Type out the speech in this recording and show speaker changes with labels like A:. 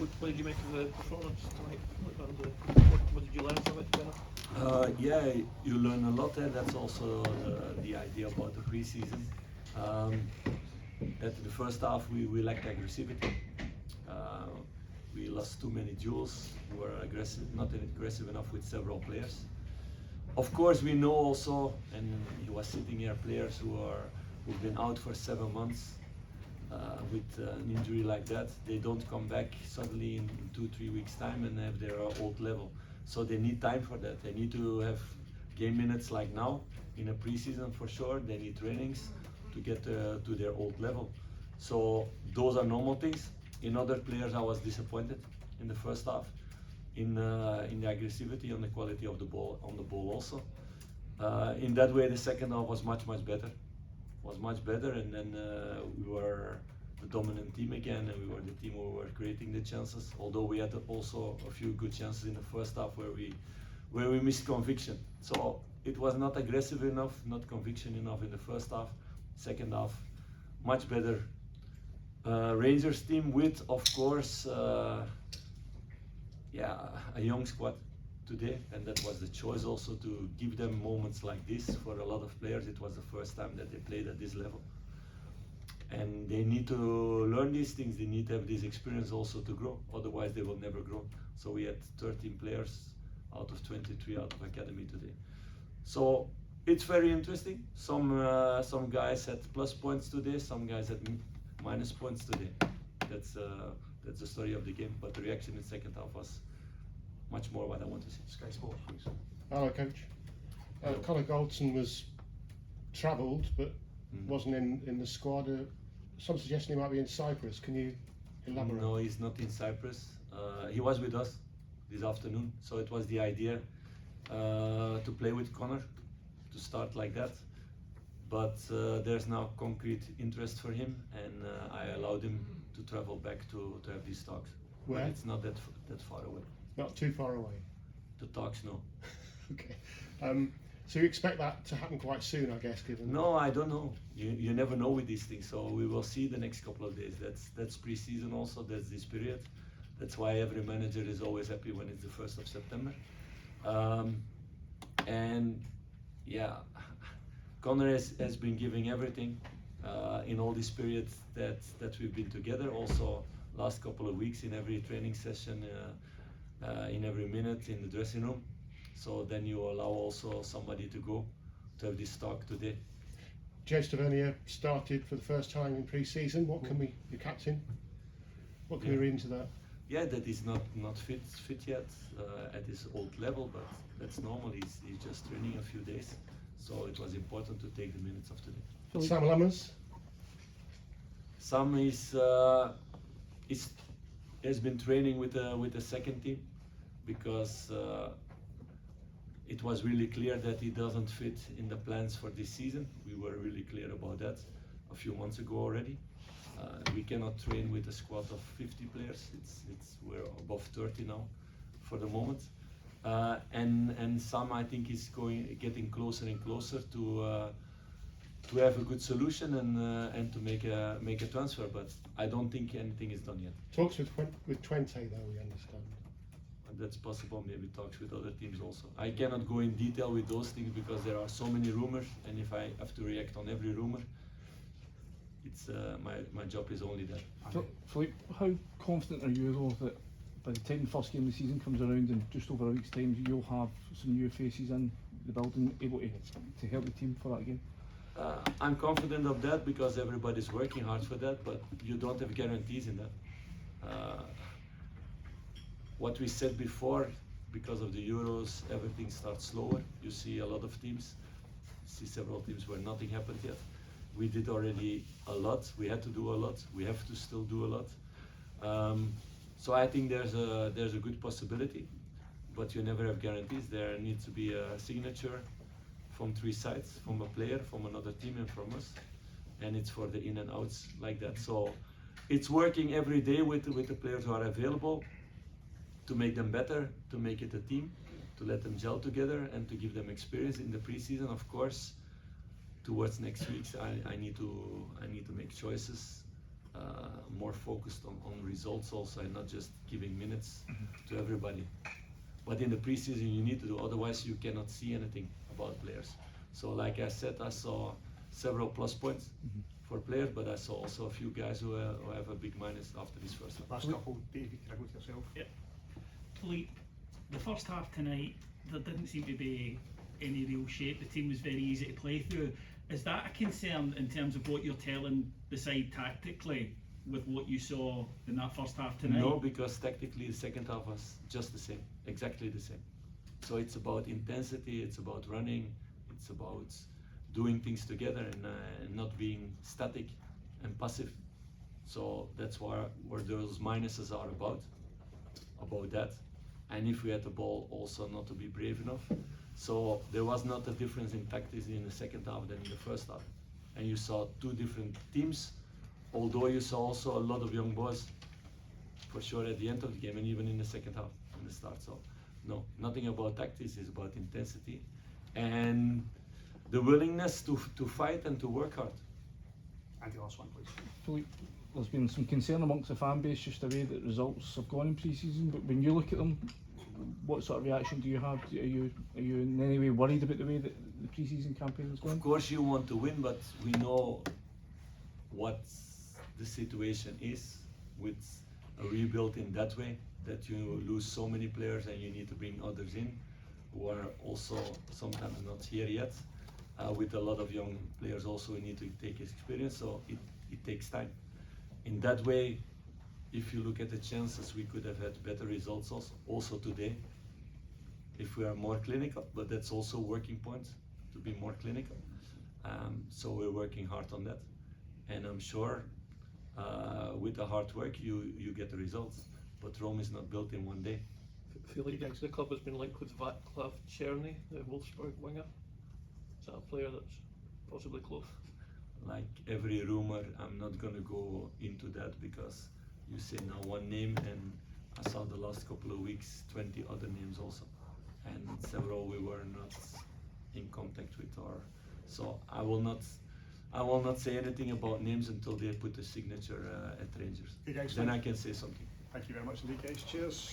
A: What did you make of the performance tonight? What did you learn from it,
B: Yeah, you learn a lot, and that's also the idea about the preseason. That in the first half we lacked aggressivity. Uh, we lost too many duels. We were aggressive, not aggressive enough with several players. Of course, we know also, and he was sitting here, players who've been out for 7 months with an injury like that. They don't come back suddenly in 2-3 weeks time and have their old level. So they need time for that. They need to have game minutes like now in a preseason for sure. They need trainings to get to their old level. So those are normal things. In other players, I was disappointed in the first half, in the aggressivity and the quality of the ball on the ball also. In that way, the second half was much better. Was much better, and then we were the dominant team again, and we were the team who were creating the chances. Although we had also a few good chances in the first half where we missed conviction. So it was not aggressive enough, not conviction enough in the first half. Second half, much better. Rangers team with, of course, yeah, a young squad today, and that was the choice also to give them moments like this. For a lot of players, it was the first time that they played at this level, and they need to learn these things. They need to have this experience also to grow, otherwise they will never grow. So we had 13 players out of 23 out of academy today, so it's very interesting. Some guys had plus points today, some guys had minus points today. That's the story of the game, but the reaction in the second half was much more what I want to see.
C: Sky Sports, please.
D: Hello, Coach. Conor Goldson was travelled but wasn't in the squad. Some suggestion he might be in Cyprus. Can you elaborate?
B: No, he's not in Cyprus. He was with us this afternoon, so it was the idea to play with Conor, to start like that. But there's now concrete interest for him, and I allowed him to travel back to have these talks.
D: Where?
B: But it's not that far away.
D: Not too far away.
B: The talks, no.
D: Okay. So you expect that to happen quite soon, I guess, given.
B: No, I don't know. You never know with these things. So we will see the next couple of days. That's pre-season also. That's this period. That's why every manager is always happy when it's the 1st of September. And yeah, Conor has been giving everything in all this period that we've been together. Also, last couple of weeks in every training session, in every minute in the dressing room. So then you allow also somebody to go to have this talk today.
D: Jez Tavernier started for the first time in pre-season. What can we, the captain, what can we read into that?
B: Yeah, that he's not fit yet at his old level, but that's normal. He's just training a few days, so it was important to take the minutes of today.
D: Sam Lammers.
B: Sam has been training with the second team because it was really clear that he doesn't fit in the plans for this season. We were really clear about that a few months ago already. We cannot train with a squad of 50 players. We're above 30 now for the moment. And Sam, I think, is getting closer and closer to have a good solution and to make a transfer. But I don't think anything is done yet.
D: Talks with Twente, though, we understand.
B: That's possible. Maybe talks with other teams also. I cannot go in detail with those things because there are so many rumors, and if I have to react on every rumor, it's my job is only that.
E: Philippe, how confident are you though that by the time the first game of the season comes around in just over a week's time, you'll have some new faces in the building able to help the team for that game?
B: I'm confident of that because everybody's working hard for that, but you don't have guarantees in that. What we said before, because of the Euros, everything starts slower. You see a lot of teams, see several teams where nothing happened yet. We did already a lot. We had to do a lot. We have to still do a lot. So I think there's a good possibility, but you never have guarantees. There needs to be a signature from 3 sides, from a player, from another team, and from us. And it's for the in and outs like that. So it's working every day with the players who are available, to make them better, to make it a team, to let them gel together, and to give them experience in the preseason. Of course, towards next week, I need to make choices more focused on results also, and not just giving minutes to everybody. But in the preseason you need to do, otherwise you cannot see anything about players. So like I said, I saw several plus points for players, but I saw also a few guys who have a big minus after this first half.
C: Last couple, David, can I go to yourself?
F: Yeah. Philippe, the first half tonight, there didn't seem to be any real shape. The team was very easy to play through. Is that a concern in terms of what you're telling the side tactically with what you saw in that first half tonight?
B: No, because tactically the second half was just the same, exactly the same. So it's about intensity, it's about running, it's about doing things together and not being static and passive. So that's where those minuses are about that. And if we had the ball, also not to be brave enough. So there was not a difference in tactics in the second half than in the first half. And you saw two different teams, although you saw also a lot of young boys for sure at the end of the game and even in the second half, in the start. So no, nothing about tactics, it's about intensity and the willingness to fight and to work hard.
C: Andy, last one, please.
E: Philippe, there's been some concern amongst the fan base just the way that results have gone in pre-season, but when you look at them, what sort of reaction do you have? Are you in any way worried about the way that the pre-season campaign is going?
B: Of course you want to win, but we know what the situation is with a rebuild in that way, that you lose so many players and you need to bring others in who are also sometimes not here yet. With a lot of young players also we need to take experience, so it takes time. In that way, if you look at the chances, we could have had better results also today if we are more clinical, but that's also working point, to be more clinical. So we're working hard on that, and I'm sure with the hard work you get the results, but Rome is not built in one day.
A: Philippe, the club has been linked with Vaclav Cerny, the Wolfsburg winger. Is that a player that's possibly close?
B: Like every rumor, I'm not gonna go into that because you say now one name and I saw the last couple of weeks 20 other names also, and several we were not in contact with, or so I will not say anything about names until they put the signature at Rangers.
C: Okay, guys,
B: Then I can say something.
C: thank you very much indeed, guys. Cheers.